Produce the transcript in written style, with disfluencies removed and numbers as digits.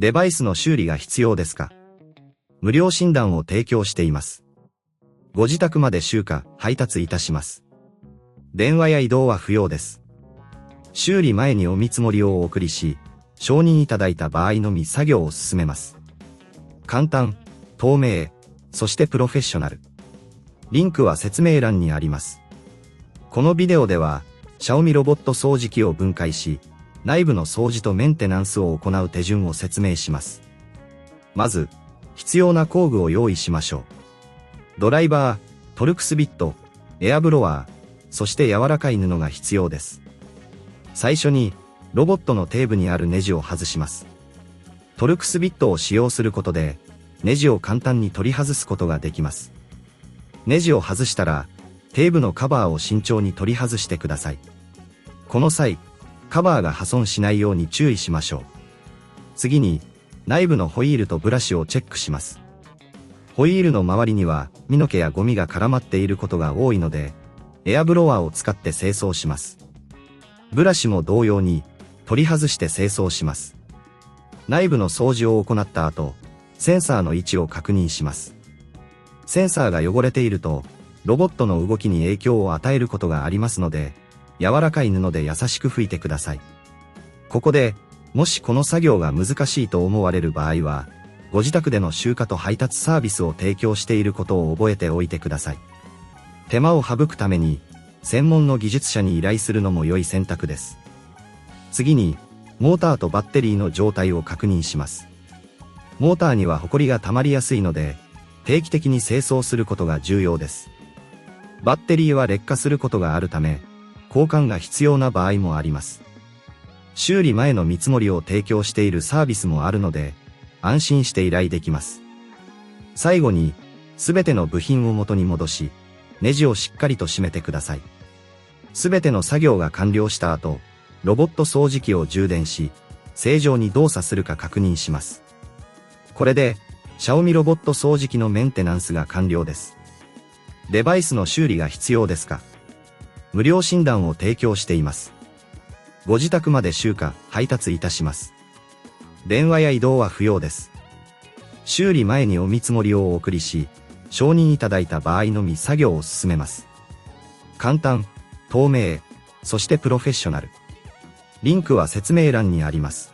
デバイスの修理が必要ですか？無料診断を提供しています。ご自宅まで集荷、配達いたします。電話や移動は不要です。修理前にお見積もりをお送りし、承認いただいた場合のみ作業を進めます。簡単、透明、そしてプロフェッショナル。リンクは説明欄にあります。このビデオでは、Xiaomiロボット掃除機を分解し、内部の掃除とメンテナンスを行う手順を説明します。まず、必要な工具を用意しましょう。ドライバー、トルクスビット、エアブロワー、そして柔らかい布が必要です。最初に、ロボットの底部にあるネジを外します。トルクスビットを使用することで、ネジを簡単に取り外すことができます。ネジを外したら、底部のカバーを慎重に取り外してください。この際、カバーが破損しないように注意しましょう。次に、内部のホイールとブラシをチェックします。ホイールの周りには、身の毛やゴミが絡まっていることが多いので、エアブロワーを使って清掃します。ブラシも同様に、取り外して清掃します。内部の掃除を行った後、センサーの位置を確認します。センサーが汚れていると、ロボットの動きに影響を与えることがありますので、柔らかい布で優しく拭いてください。ここで、もしこの作業が難しいと思われる場合は、ご自宅での集荷と配達サービスを提供していることを覚えておいてください。手間を省くために、専門の技術者に依頼するのも良い選択です。次に、モーターとバッテリーの状態を確認します。モーターにはホコリが溜まりやすいので、定期的に清掃することが重要です。バッテリーは劣化することがあるため、交換が必要な場合もあります。修理前の見積もりを提供しているサービスもあるので、安心して依頼できます。最後に、すべての部品を元に戻し、ネジをしっかりと締めてください。すべての作業が完了した後、ロボット掃除機を充電し、正常に動作するか確認します。これで、Xiaomiロボット掃除機のメンテナンスが完了です。デバイスの修理が必要ですか？無料診断を提供しています。ご自宅まで集荷、配達いたします。電話や移動は不要です。修理前にお見積もりをお送りし、承認いただいた場合のみ作業を進めます。簡単、透明、そしてプロフェッショナル。リンクは説明欄にあります。